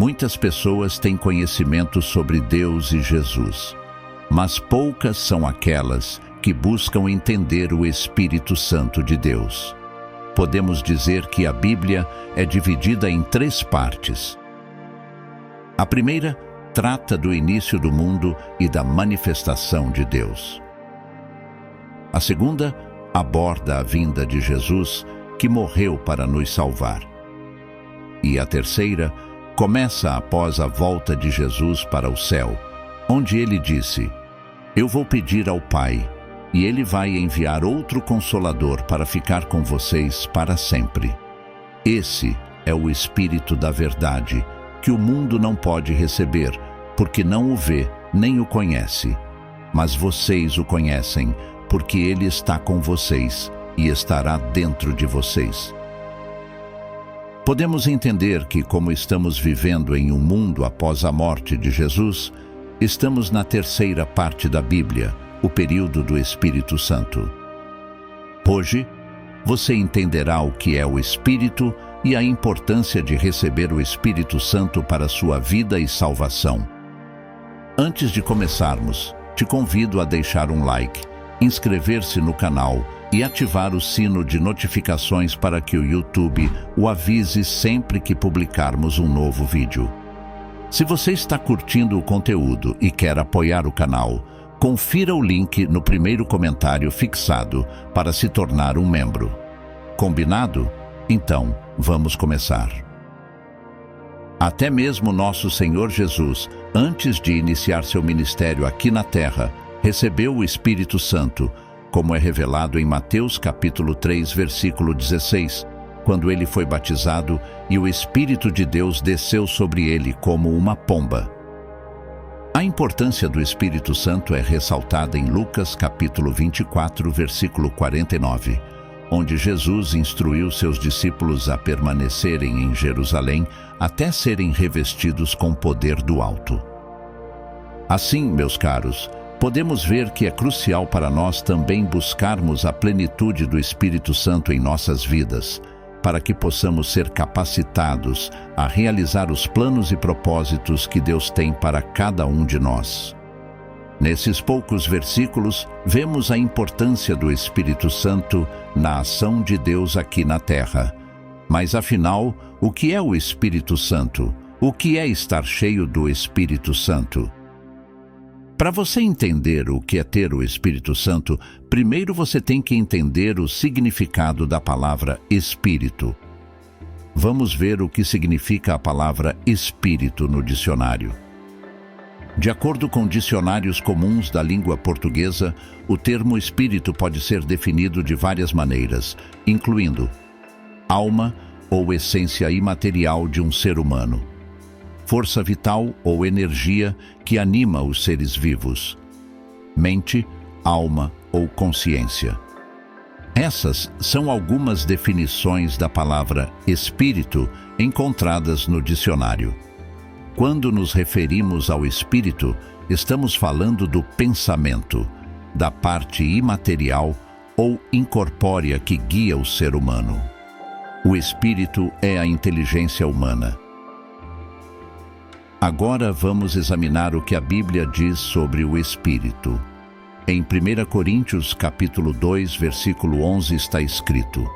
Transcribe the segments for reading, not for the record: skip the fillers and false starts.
Muitas pessoas têm conhecimento sobre Deus e Jesus, mas poucas são aquelas que buscam entender o Espírito Santo de Deus. Podemos dizer que a Bíblia é dividida em 3 partes. A primeira trata do início do mundo e da manifestação de Deus. A segunda aborda a vinda de Jesus, que morreu para nos salvar. E a terceira começa após a volta de Jesus para o céu, onde ele disse: "Eu vou pedir ao Pai, e ele vai enviar outro Consolador para ficar com vocês para sempre. Esse é o Espírito da verdade, que o mundo não pode receber, porque não o vê nem o conhece. Mas vocês o conhecem, porque ele está com vocês e estará dentro de vocês." Podemos entender que, como estamos vivendo em um mundo após a morte de Jesus, estamos na terceira parte da Bíblia, o período do Espírito Santo. Hoje, você entenderá o que é o Espírito e a importância de receber o Espírito Santo para sua vida e salvação. Antes de começarmos, te convido a deixar um like, inscrever-se no canal e ativar o sino de notificações para que o YouTube o avise sempre que publicarmos um novo vídeo. Se você está curtindo o conteúdo e quer apoiar o canal, confira o link no primeiro comentário fixado para se tornar um membro. Combinado? Então, vamos começar. Até mesmo nosso Senhor Jesus, antes de iniciar seu ministério aqui na terra, recebeu o Espírito Santo, como é revelado em Mateus capítulo 3, versículo 16, quando ele foi batizado e o Espírito de Deus desceu sobre ele como uma pomba. A importância do Espírito Santo é ressaltada em Lucas capítulo 24, versículo 49, onde Jesus instruiu seus discípulos a permanecerem em Jerusalém até serem revestidos com poder do alto. Assim, meus caros, podemos ver que é crucial para nós também buscarmos a plenitude do Espírito Santo em nossas vidas, para que possamos ser capacitados a realizar os planos e propósitos que Deus tem para cada um de nós. Nesses poucos versículos, vemos a importância do Espírito Santo na ação de Deus aqui na terra. Mas afinal, o que é o Espírito Santo? O que é estar cheio do Espírito Santo? Para você entender o que é ter o Espírito Santo, primeiro você tem que entender o significado da palavra Espírito. Vamos ver o que significa a palavra Espírito no dicionário. De acordo com dicionários comuns da língua portuguesa, o termo Espírito pode ser definido de várias maneiras, incluindo alma ou essência imaterial de um ser humano, força vital ou energia que anima os seres vivos, mente, alma ou consciência. Essas são algumas definições da palavra espírito encontradas no dicionário. Quando nos referimos ao espírito, estamos falando do pensamento, da parte imaterial ou incorpórea que guia o ser humano. O espírito é a inteligência humana. Agora vamos examinar o que a Bíblia diz sobre o Espírito. Em 1 Coríntios capítulo 2, versículo 11 está escrito: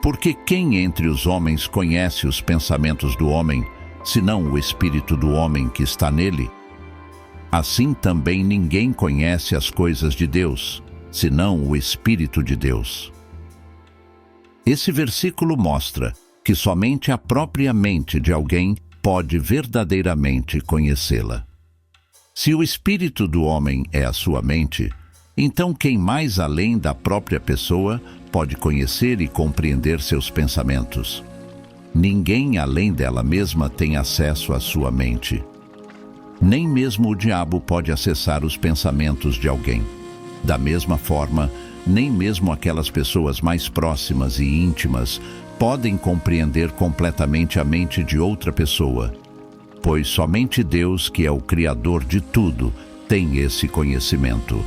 "Porque quem entre os homens conhece os pensamentos do homem, senão o Espírito do homem que está nele? Assim também ninguém conhece as coisas de Deus, senão o Espírito de Deus." Esse versículo mostra que somente a própria mente de alguém pode verdadeiramente conhecê-la. Se o espírito do homem é a sua mente, então quem mais além da própria pessoa pode conhecer e compreender seus pensamentos? Ninguém além dela mesma tem acesso à sua mente. Nem mesmo o diabo pode acessar os pensamentos de alguém. Da mesma forma, nem mesmo aquelas pessoas mais próximas e íntimas podem compreender completamente a mente de outra pessoa, pois somente Deus, que é o Criador de tudo, tem esse conhecimento.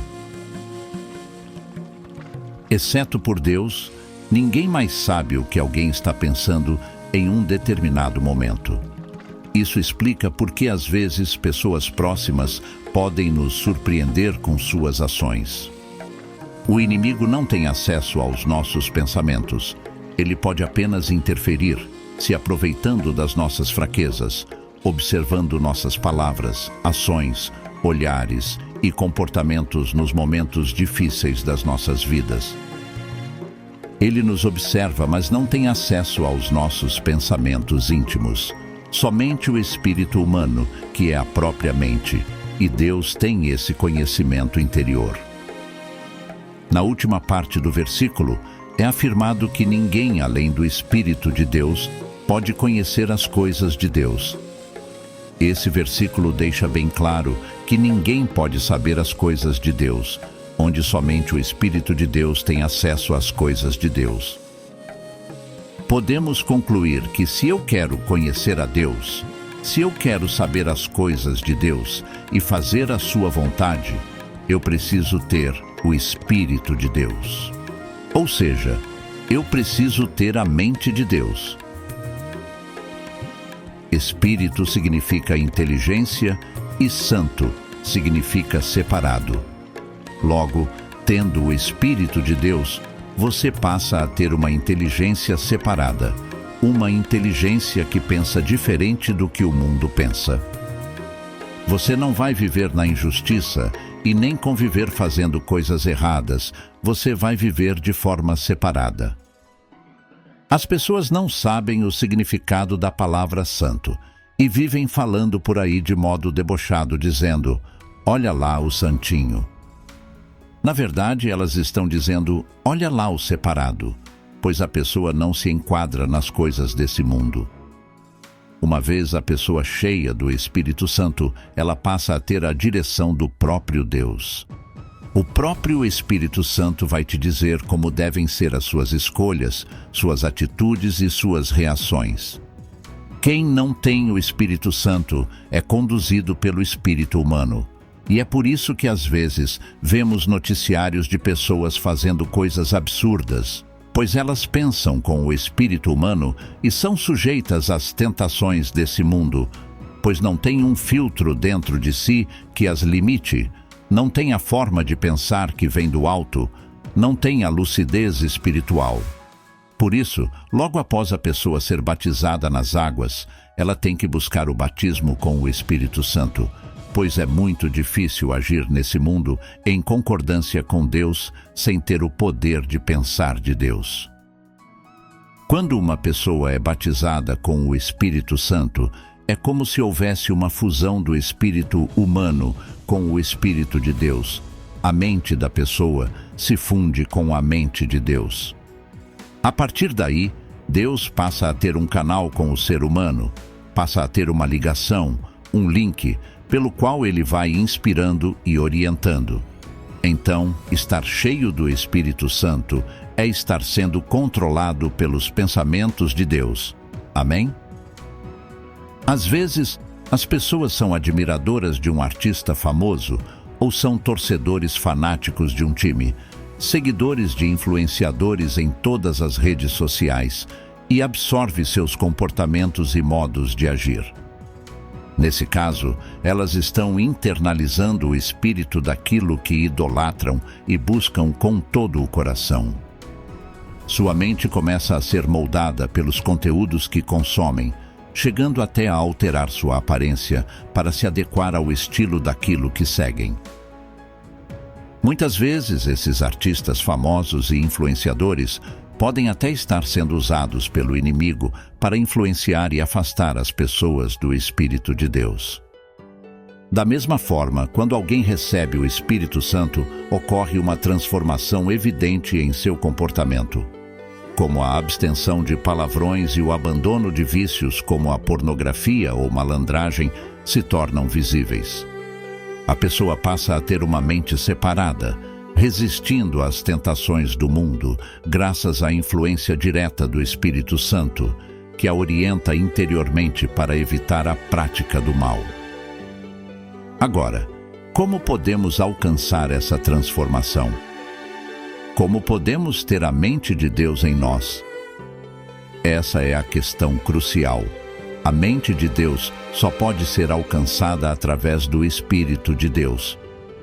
Exceto por Deus, ninguém mais sabe o que alguém está pensando em um determinado momento. Isso explica por que às vezes pessoas próximas podem nos surpreender com suas ações. O inimigo não tem acesso aos nossos pensamentos. Ele pode apenas interferir, se aproveitando das nossas fraquezas, observando nossas palavras, ações, olhares e comportamentos nos momentos difíceis das nossas vidas. Ele nos observa, mas não tem acesso aos nossos pensamentos íntimos. Somente o espírito humano, que é a própria mente, e Deus tem esse conhecimento interior. Na última parte do versículo, é afirmado que ninguém além do Espírito de Deus pode conhecer as coisas de Deus. Esse versículo deixa bem claro que ninguém pode saber as coisas de Deus, onde somente o Espírito de Deus tem acesso às coisas de Deus. Podemos concluir que se eu quero conhecer a Deus, se eu quero saber as coisas de Deus e fazer a sua vontade, eu preciso ter o Espírito de Deus. Ou seja, eu preciso ter a mente de Deus. Espírito significa inteligência e santo significa separado. Logo, tendo o Espírito de Deus, você passa a ter uma inteligência separada, uma inteligência que pensa diferente do que o mundo pensa. Você não vai viver na injustiça e nem conviver fazendo coisas erradas, você vai viver de forma separada. As pessoas não sabem o significado da palavra santo e vivem falando por aí de modo debochado, dizendo: "Olha lá o santinho." Na verdade, elas estão dizendo: "Olha lá o separado", pois a pessoa não se enquadra nas coisas desse mundo. Uma vez a pessoa cheia do Espírito Santo, ela passa a ter a direção do próprio Deus. O próprio Espírito Santo vai te dizer como devem ser as suas escolhas, suas atitudes e suas reações. Quem não tem o Espírito Santo é conduzido pelo espírito humano. E é por isso que às vezes vemos noticiários de pessoas fazendo coisas absurdas, pois elas pensam com o espírito humano e são sujeitas às tentações desse mundo, pois não tem um filtro dentro de si que as limite, não tem a forma de pensar que vem do alto, não tem a lucidez espiritual. Por isso, logo após a pessoa ser batizada nas águas, ela tem que buscar o batismo com o Espírito Santo, pois é muito difícil agir nesse mundo em concordância com Deus sem ter o poder de pensar de Deus. Quando uma pessoa é batizada com o Espírito Santo, é como se houvesse uma fusão do espírito humano com o Espírito de Deus. A mente da pessoa se funde com a mente de Deus. A partir daí, Deus passa a ter um canal com o ser humano, passa a ter uma ligação, um link, pelo qual ele vai inspirando e orientando. Então, estar cheio do Espírito Santo é estar sendo controlado pelos pensamentos de Deus. Amém? Às vezes, as pessoas são admiradoras de um artista famoso ou são torcedores fanáticos de um time, seguidores de influenciadores em todas as redes sociais e absorve seus comportamentos e modos de agir. Nesse caso, elas estão internalizando o espírito daquilo que idolatram e buscam com todo o coração. Sua mente começa a ser moldada pelos conteúdos que consomem, chegando até a alterar sua aparência para se adequar ao estilo daquilo que seguem. Muitas vezes, esses artistas famosos e influenciadores podem até estar sendo usados pelo inimigo para influenciar e afastar as pessoas do Espírito de Deus. Da mesma forma, quando alguém recebe o Espírito Santo, ocorre uma transformação evidente em seu comportamento, como a abstenção de palavrões e o abandono de vícios como a pornografia ou malandragem se tornam visíveis. A pessoa passa a ter uma mente separada, resistindo às tentações do mundo, graças à influência direta do Espírito Santo, que a orienta interiormente para evitar a prática do mal. Agora, como podemos alcançar essa transformação? Como podemos ter a mente de Deus em nós? Essa é a questão crucial. A mente de Deus só pode ser alcançada através do Espírito de Deus,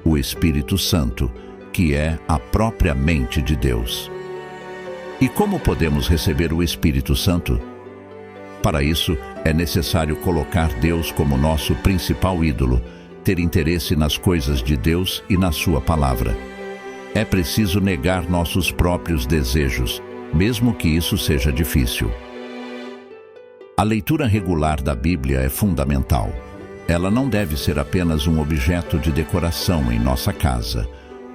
o Espírito Santo, que é a própria mente de Deus. E como podemos receber o Espírito Santo? Para isso, é necessário colocar Deus como nosso principal ídolo, ter interesse nas coisas de Deus e na sua palavra. É preciso negar nossos próprios desejos, mesmo que isso seja difícil. A leitura regular da Bíblia é fundamental. Ela não deve ser apenas um objeto de decoração em nossa casa.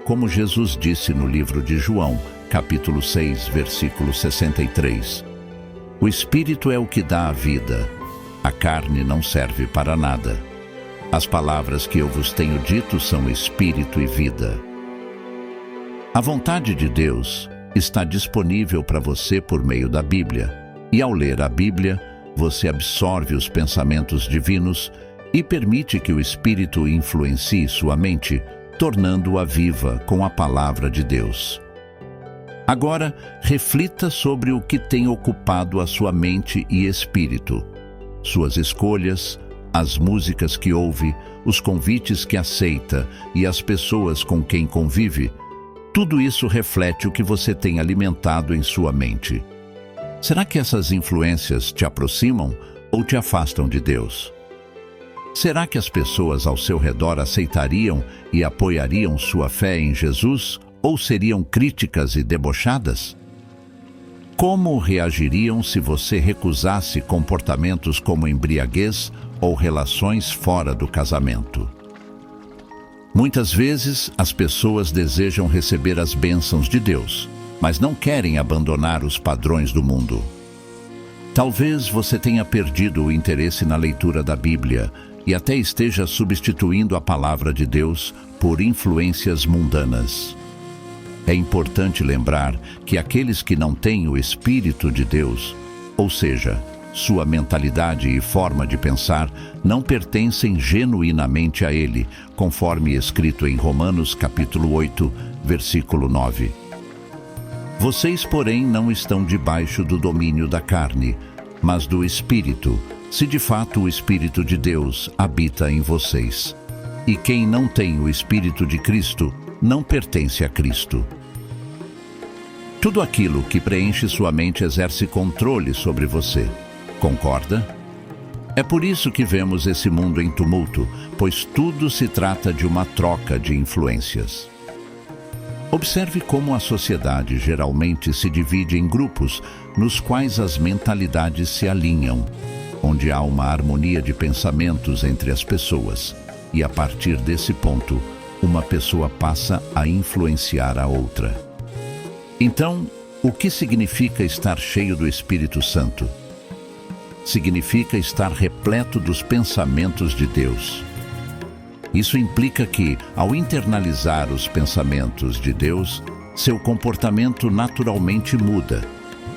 Como Jesus disse no livro de João, capítulo 6, versículo 63. O Espírito é o que dá a vida. A carne não serve para nada. As palavras que eu vos tenho dito são Espírito e vida. A vontade de Deus está disponível para você por meio da Bíblia. E ao ler a Bíblia, você absorve os pensamentos divinos e permite que o Espírito influencie sua mente, tornando-a viva com a palavra de Deus. Agora, reflita sobre o que tem ocupado a sua mente e espírito. Suas escolhas, as músicas que ouve, os convites que aceita e as pessoas com quem convive, tudo isso reflete o que você tem alimentado em sua mente. Será que essas influências te aproximam ou te afastam de Deus? Será que as pessoas ao seu redor aceitariam e apoiariam sua fé em Jesus ou seriam críticas e debochadas? Como reagiriam se você recusasse comportamentos como embriaguez ou relações fora do casamento? Muitas vezes, as pessoas desejam receber as bênçãos de Deus, mas não querem abandonar os padrões do mundo. Talvez você tenha perdido o interesse na leitura da Bíblia e até esteja substituindo a palavra de Deus por influências mundanas. É importante lembrar que aqueles que não têm o Espírito de Deus, ou seja, sua mentalidade e forma de pensar, não pertencem genuinamente a Ele, conforme escrito em Romanos capítulo 8, versículo 9. Vocês, porém, não estão debaixo do domínio da carne, mas do Espírito, se de fato o Espírito de Deus habita em vocês. E quem não tem o Espírito de Cristo, não pertence a Cristo. Tudo aquilo que preenche sua mente exerce controle sobre você. Concorda? É por isso que vemos esse mundo em tumulto, pois tudo se trata de uma troca de influências. Observe como a sociedade geralmente se divide em grupos nos quais as mentalidades se alinham, onde há uma harmonia de pensamentos entre as pessoas, e a partir desse ponto, uma pessoa passa a influenciar a outra. Então, o que significa estar cheio do Espírito Santo? Significa estar repleto dos pensamentos de Deus. Isso implica que, ao internalizar os pensamentos de Deus, seu comportamento naturalmente muda.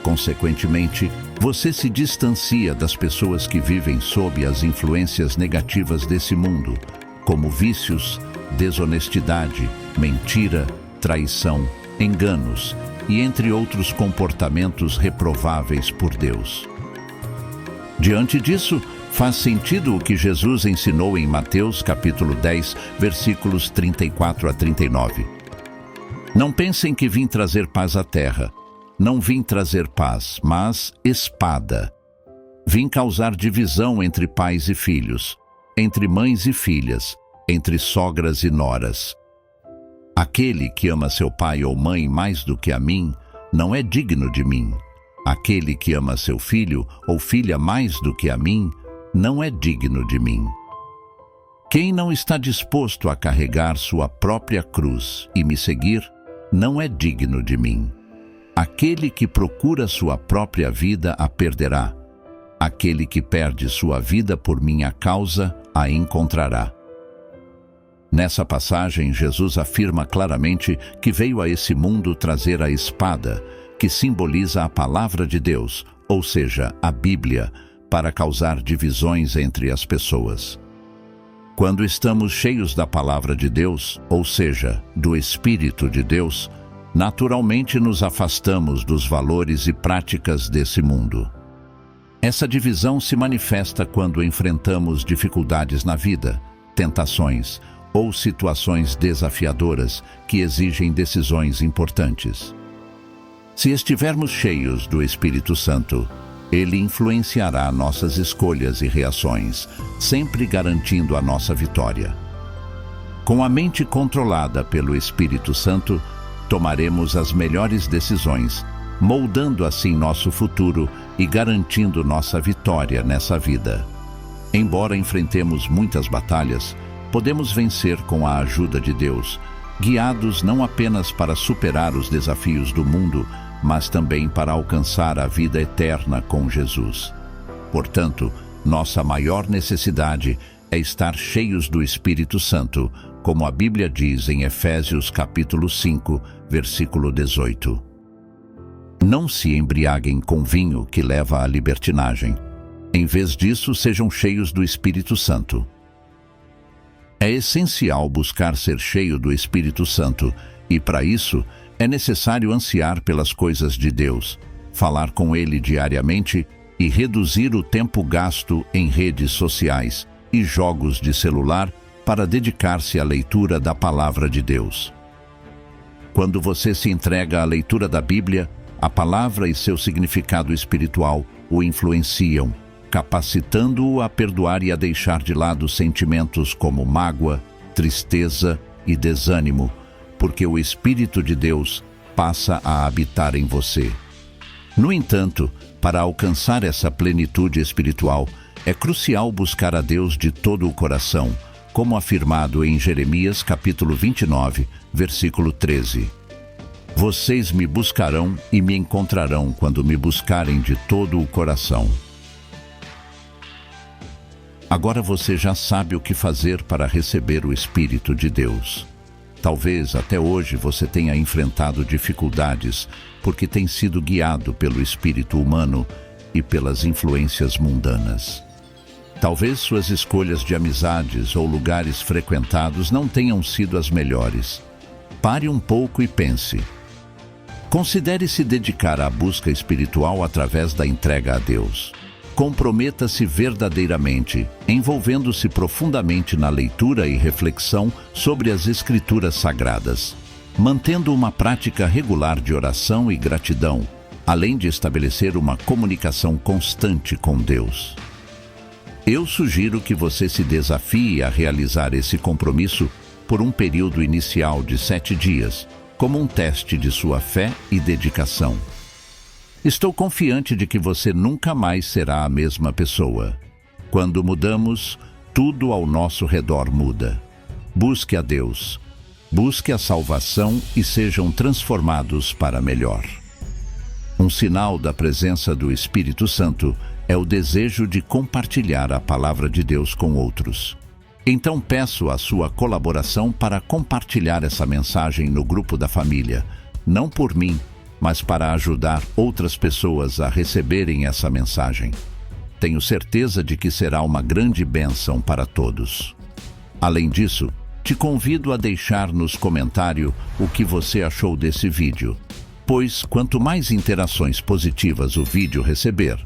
Consequentemente, você se distancia das pessoas que vivem sob as influências negativas desse mundo, como vícios, desonestidade, mentira, traição, enganos e entre outros comportamentos reprováveis por Deus. Diante disso, faz sentido o que Jesus ensinou em Mateus capítulo 10, versículos 34 a 39. Não pensem que vim trazer paz à terra. Não vim trazer paz, mas espada. Vim causar divisão entre pais e filhos, entre mães e filhas, entre sogras e noras. Aquele que ama seu pai ou mãe mais do que a mim, não é digno de mim. Aquele que ama seu filho ou filha mais do que a mim, não é digno de mim. Quem não está disposto a carregar sua própria cruz e me seguir, não é digno de mim. Aquele que procura sua própria vida a perderá. Aquele que perde sua vida por minha causa a encontrará. Nessa passagem, Jesus afirma claramente que veio a esse mundo trazer a espada, que simboliza a palavra de Deus, ou seja, a Bíblia, para causar divisões entre as pessoas. Quando estamos cheios da palavra de Deus, ou seja, do Espírito de Deus, naturalmente nos afastamos dos valores e práticas desse mundo. Essa divisão se manifesta quando enfrentamos dificuldades na vida, tentações ou situações desafiadoras que exigem decisões importantes. Se estivermos cheios do Espírito Santo, ele influenciará nossas escolhas e reações, sempre garantindo a nossa vitória. Com a mente controlada pelo Espírito Santo, tomaremos as melhores decisões, moldando assim nosso futuro e garantindo nossa vitória nessa vida. Embora enfrentemos muitas batalhas, podemos vencer com a ajuda de Deus, guiados não apenas para superar os desafios do mundo, mas também para alcançar a vida eterna com Jesus. Portanto, nossa maior necessidade é estar cheios do Espírito Santo, como a Bíblia diz em Efésios capítulo 5, versículo 18. Não se embriaguem com vinho que leva à libertinagem. Em vez disso, sejam cheios do Espírito Santo. É essencial buscar ser cheio do Espírito Santo e, para isso, é necessário ansiar pelas coisas de Deus, falar com Ele diariamente e reduzir o tempo gasto em redes sociais e jogos de celular para dedicar-se à leitura da Palavra de Deus. Quando você se entrega à leitura da Bíblia, a palavra e seu significado espiritual o influenciam, capacitando-o a perdoar e a deixar de lado sentimentos como mágoa, tristeza e desânimo, porque o Espírito de Deus passa a habitar em você. No entanto, para alcançar essa plenitude espiritual, é crucial buscar a Deus de todo o coração, como afirmado em Jeremias capítulo 29, versículo 13. Vocês me buscarão e me encontrarão quando me buscarem de todo o coração. Agora você já sabe o que fazer para receber o Espírito de Deus. Talvez até hoje você tenha enfrentado dificuldades porque tem sido guiado pelo espírito humano e pelas influências mundanas. Talvez suas escolhas de amizades ou lugares frequentados não tenham sido as melhores. Pare um pouco e pense. Considere se dedicar à busca espiritual através da entrega a Deus. Comprometa-se verdadeiramente, envolvendo-se profundamente na leitura e reflexão sobre as Escrituras Sagradas, mantendo uma prática regular de oração e gratidão, além de estabelecer uma comunicação constante com Deus. Eu sugiro que você se desafie a realizar esse compromisso por um período inicial de 7 dias, como um teste de sua fé e dedicação. Estou confiante de que você nunca mais será a mesma pessoa. Quando mudamos, tudo ao nosso redor muda. Busque a Deus, busque a salvação e sejam transformados para melhor. Um sinal da presença do Espírito Santo é o desejo de compartilhar a palavra de Deus com outros. Então peço a sua colaboração para compartilhar essa mensagem no grupo da família, não por mim, mas para ajudar outras pessoas a receberem essa mensagem. Tenho certeza de que será uma grande bênção para todos. Além disso, te convido a deixar nos comentários o que você achou desse vídeo, pois quanto mais interações positivas o vídeo receber,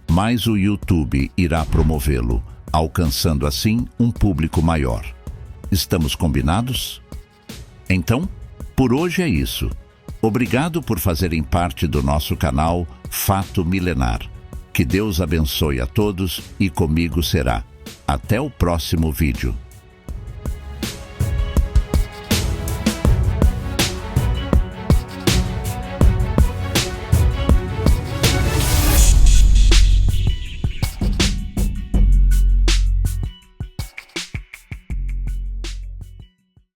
mais o YouTube irá promovê-lo, alcançando assim um público maior. Estamos combinados? Então, por hoje é isso. Obrigado por fazerem parte do nosso canal Fato Milenar. Que Deus abençoe a todos e comigo será. Até o próximo vídeo.